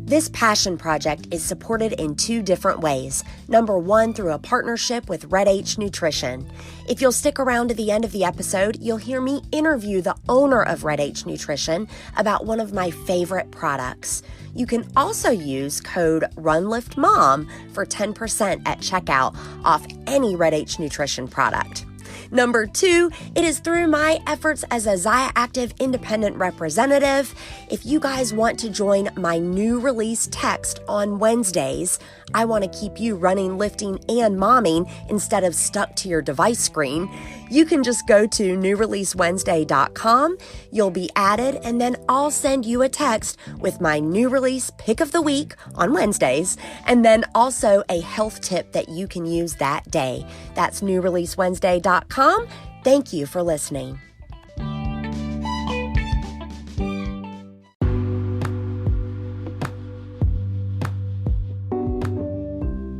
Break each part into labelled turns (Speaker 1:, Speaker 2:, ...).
Speaker 1: This passion project is supported in 2 different ways. Number 1, through a partnership with Red H Nutrition. If you'll stick around to the end of the episode, you'll hear me interview the owner of Red H Nutrition about one of my favorite products. You can also use code RUNLIFTMOM for 10% at checkout off any Red H Nutrition product. Number 2, it is through my efforts as a ZiaActive independent representative. If you guys want to join my new release text on Wednesdays, I want to keep you running, lifting, and momming instead of stuck to your device screen. You can just go to newreleasewednesday.com. You'll be added, and then I'll send you a text with my new release pick of the week on Wednesdays, and then also a health tip that you can use that day. That's newreleasewednesday.com. Thank you for listening.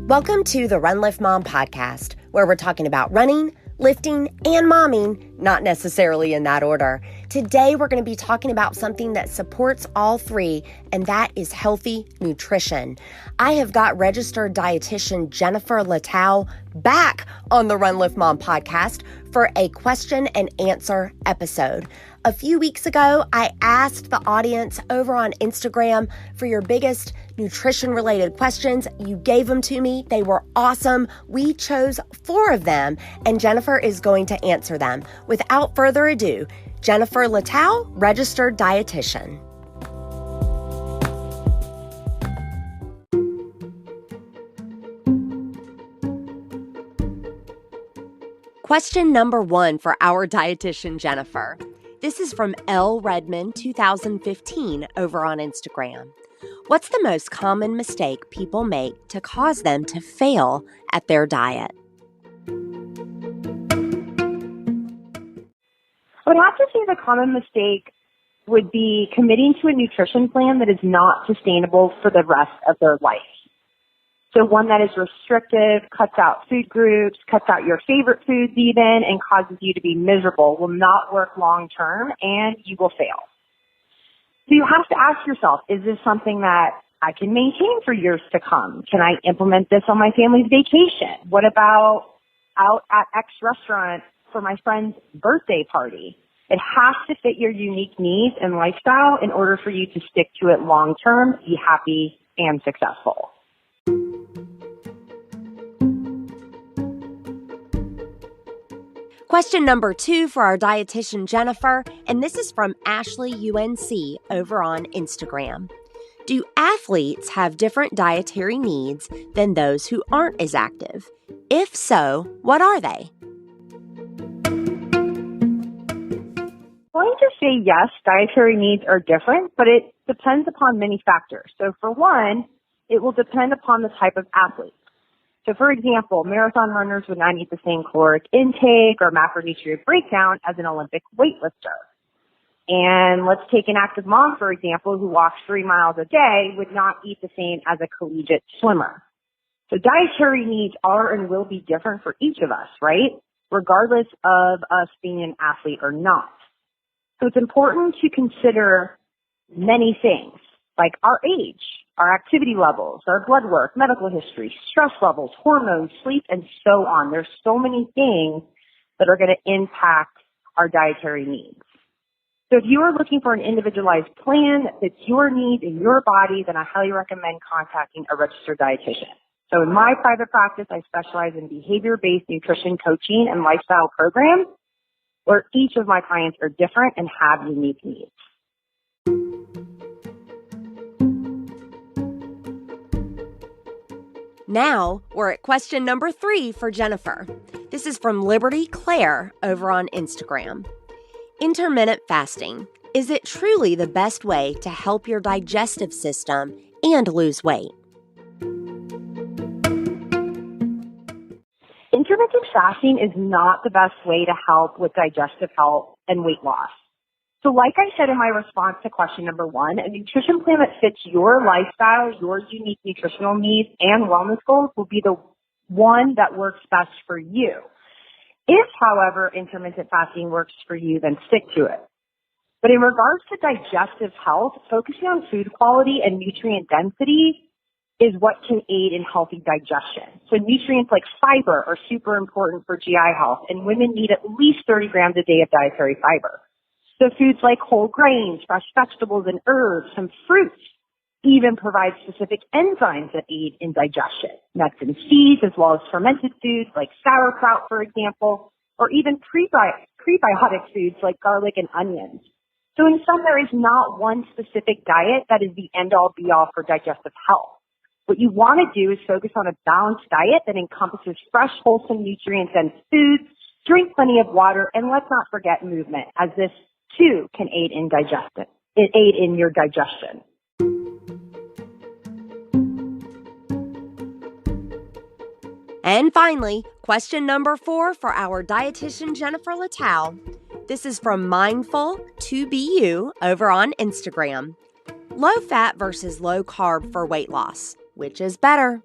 Speaker 1: Welcome to the Run Lift Mom podcast, where we're talking about running, lifting, and momming, not necessarily in that order. Today, we're going to be talking about something that supports all 3, and that is healthy nutrition. I have got registered dietitian Jennifer Littau back on the Run Lift Mom podcast for a question and answer episode. A few weeks ago, I asked the audience over on Instagram for your biggest nutrition-related questions. You gave them to me. They were awesome. We chose 4 of them, and Jennifer is going to answer them. Without further ado, Jennifer Littau, registered dietitian. Question number 1 for our dietitian, Jennifer. This is from L. Redmond 2015 over on Instagram. What's the most common mistake people make to cause them to fail at their diet?
Speaker 2: I would have to say the common mistake would be committing to a nutrition plan that is not sustainable for the rest of their life. So one that is restrictive, cuts out food groups, cuts out your favorite foods even, and causes you to be miserable will not work long term, and you will fail. So you have to ask yourself, is this something that I can maintain for years to come? Can I implement this on my family's vacation? What about out at X restaurant for my friend's birthday party? It has to fit your unique needs and lifestyle in order for you to stick to it long term, be happy, and successful.
Speaker 1: Question number 2 for our dietitian, Jennifer, and this is from Ashley UNC over on Instagram. Do athletes have different dietary needs than those who aren't as active? If so, what are they?
Speaker 2: I'm going to say yes, dietary needs are different, but it depends upon many factors. So for one, it will depend upon the type of athlete. So for example, marathon runners would not need the same caloric intake or macronutrient breakdown as an Olympic weightlifter. And let's take an active mom, for example, who walks 3 miles a day would not eat the same as a collegiate swimmer. So dietary needs are and will be different for each of us, right? Regardless of us being an athlete or not. So it's important to consider many things, like our age, our activity levels, our blood work, medical history, stress levels, hormones, sleep, and so on. There's so many things that are going to impact our dietary needs. So if you are looking for an individualized plan that fits your needs and your body, then I highly recommend contacting a registered dietitian. So in my private practice, I specialize in behavior-based nutrition coaching and lifestyle programs where each of my clients are different and have unique needs.
Speaker 1: Now, we're at question number 3 for Jennifer. This is from Liberty Claire over on Instagram. Intermittent fasting. Is it truly the best way to help your digestive system and lose weight?
Speaker 2: Intermittent fasting is not the best way to help with digestive health and weight loss. So like I said in my response to question number 1, a nutrition plan that fits your lifestyle, your unique nutritional needs, and wellness goals will be the one that works best for you. If, however, intermittent fasting works for you, then stick to it. But in regards to digestive health, focusing on food quality and nutrient density is what can aid in healthy digestion. So nutrients like fiber are super important for GI health, and women need at least 30 grams a day of dietary fiber. So foods like whole grains, fresh vegetables, and herbs, some fruits even provide specific enzymes that aid in digestion. Nuts and seeds, as well as fermented foods like sauerkraut, for example, or even prebiotic foods like garlic and onions. So in sum, there is not one specific diet that is the end-all be-all for digestive health. What you want to do is focus on a balanced diet that encompasses fresh, wholesome, nutrient-dense foods, drink plenty of water, and let's not forget movement, as this too can aid in your digestion.
Speaker 1: And finally, question number 4 for our dietitian, Jennifer Littau. This is from Mindful2BU over on Instagram. Low fat versus low carb for weight loss. Which is better?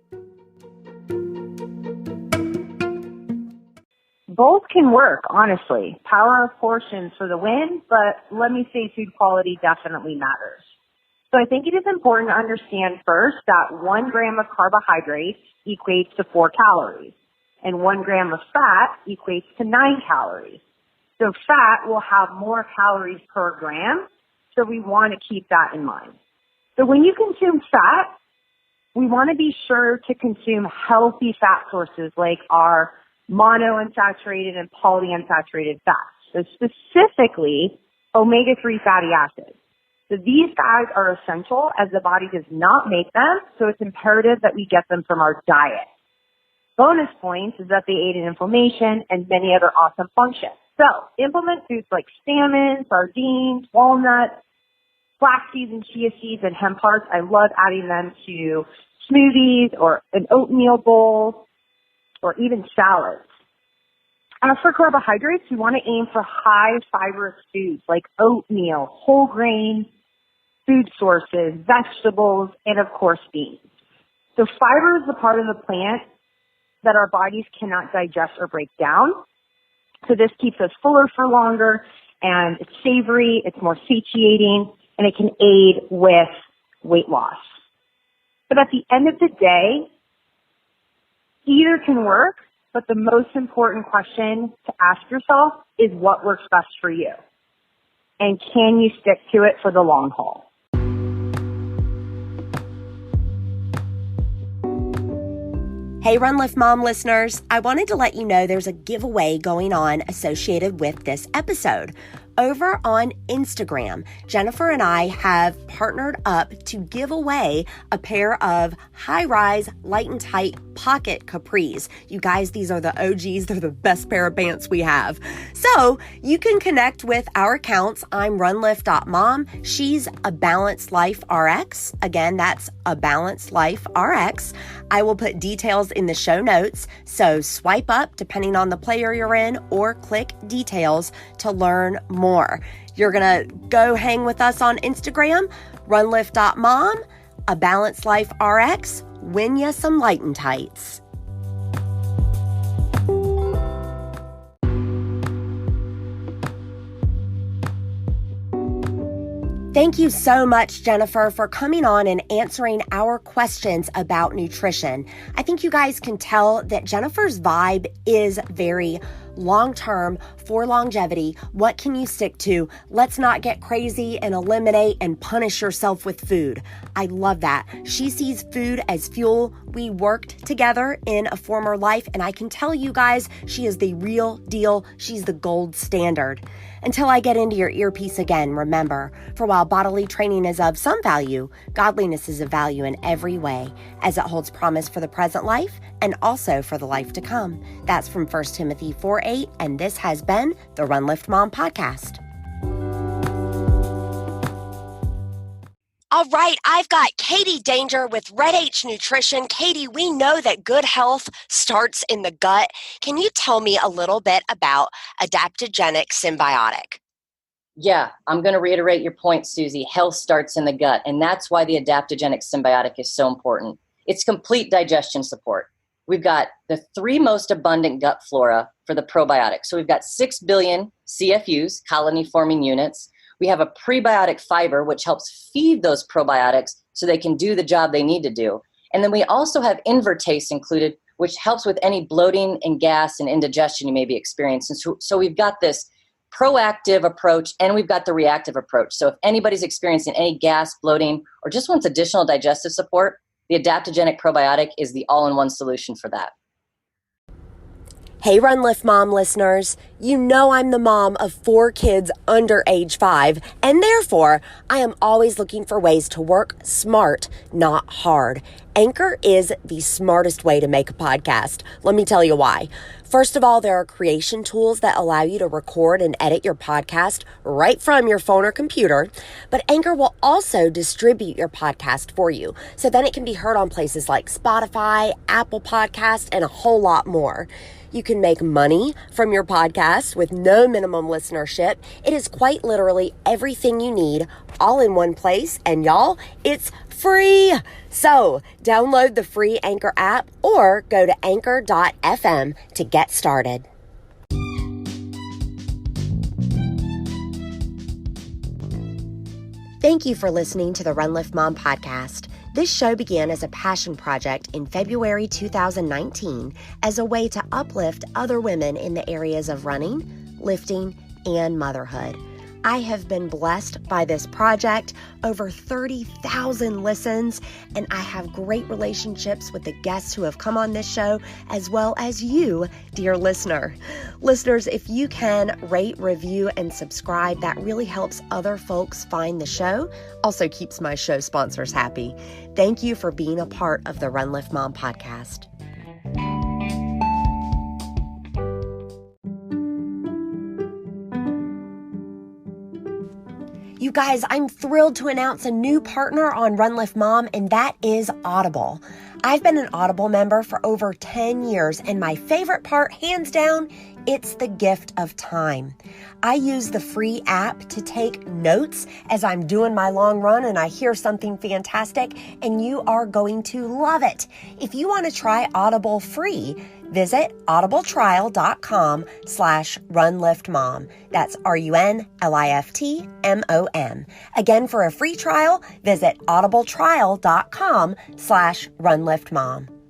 Speaker 2: Both can work, honestly. Power of portions for the win, but let me say food quality definitely matters. So I think it is important to understand first that 1 gram of carbohydrates equates to 4 calories, and 1 gram of fat equates to 9 calories. So fat will have more calories per gram, so we want to keep that in mind. So when you consume fat, we want to be sure to consume healthy fat sources like our monounsaturated and polyunsaturated fats. So specifically, omega-3 fatty acids. So these fats are essential as the body does not make them, so it's imperative that we get them from our diet. Bonus points is that they aid in inflammation and many other awesome functions. So implement foods like salmon, sardines, walnuts, flax seeds and chia seeds and hemp hearts. I love adding them to smoothies or an oatmeal bowl or even salads. As for carbohydrates, we want to aim for high fibrous foods like oatmeal, whole grain food sources, vegetables, and of course beans. So fiber is the part of the plant that our bodies cannot digest or break down. So this keeps us fuller for longer, and it's savory, it's more satiating, and it can aid with weight loss. But at the end of the day, either can work, but the most important question to ask yourself is what works best for you. And can you stick to it for the long haul?
Speaker 1: Hey, Run Lift Mom listeners, I wanted to let you know there's a giveaway going on associated with this episode. Over on Instagram, Jennifer and I have partnered up to give away a pair of high-rise, light and tight pocket capris. You guys, these are the OGs. They're the best pair of pants we have. So you can connect with our accounts. I'm runlift.mom. She's A Balanced Life RX. Again, that's A Balanced Life RX. I will put details in the show notes. So swipe up depending on the player you're in or click details to learn more. You're going to go hang with us on Instagram, runlift.mom, A Balanced Life RX, win ya some light and tights. Thank you so much, Jennifer, for coming on and answering our questions about nutrition. I think you guys can tell that Jennifer's vibe is very long-term for longevity. What can you stick to? Let's not get crazy and eliminate and punish yourself with food. I love that. She sees food as fuel. We worked together in a former life, and I can tell you guys, she is the real deal. She's the gold standard. Until I get into your earpiece again, remember, for while bodily training is of some value, godliness is of value in every way, as it holds promise for the present life and also for the life to come. That's from 1 Timothy 4:8, and this has been the Run Lift Mom podcast. All right, I've got Katie Danger with Red H Nutrition. Katie, we know that good health starts in the gut. Can you tell me a little bit about adaptogenic symbiotic?
Speaker 3: Yeah, I'm going to reiterate your point, Susie. Health starts in the gut, and that's why the adaptogenic symbiotic is so important. It's complete digestion support. We've got the 3 most abundant gut flora for the probiotics. So we've got 6 billion CFUs, colony-forming units. We have a prebiotic fiber, which helps feed those probiotics so they can do the job they need to do. And then we also have invertase included, which helps with any bloating and gas and indigestion you may be experiencing. So we've got this proactive approach and we've got the reactive approach. So if anybody's experiencing any gas, bloating, or just wants additional digestive support, the adaptogenic probiotic is the all-in-one solution for that.
Speaker 1: Hey, Run Lift Mom listeners, you know I'm the mom of 4 kids under age 5, and therefore I am always looking for ways to work smart, not hard. Anchor is the smartest way to make a podcast. Let me tell you why. First of all, there are creation tools that allow you to record and edit your podcast right from your phone or computer, but Anchor will also distribute your podcast for you, so then it can be heard on places like Spotify, Apple Podcasts, and a whole lot more. You can make money from your podcast with no minimum listenership. It is quite literally everything you need all in one place. And y'all, it's free. So download the free Anchor app or go to anchor.fm to get started. Thank you for listening to the Run Lift Mom podcast. This show began as a passion project in February 2019 as a way to uplift other women in the areas of running, lifting, and motherhood. I have been blessed by this project, over 30,000 listens, and I have great relationships with the guests who have come on this show, as well as you, dear listener. Listeners, if you can rate, review, and subscribe, that really helps other folks find the show. Also keeps my show sponsors happy. Thank you for being a part of the Run Lift Mom podcast. You guys, I'm thrilled to announce a new partner on Run Lift Mom, and that is Audible. I've been an Audible member for over 10 years, and my favorite part, hands down, it's the gift of time. I use the free app to take notes as I'm doing my long run and I hear something fantastic, and you are going to love it. If you want to try Audible free, visit audibletrial.com/runliftmom. That's RUNLIFTMOM. Again, for a free trial, visit audibletrial.com/runliftmom.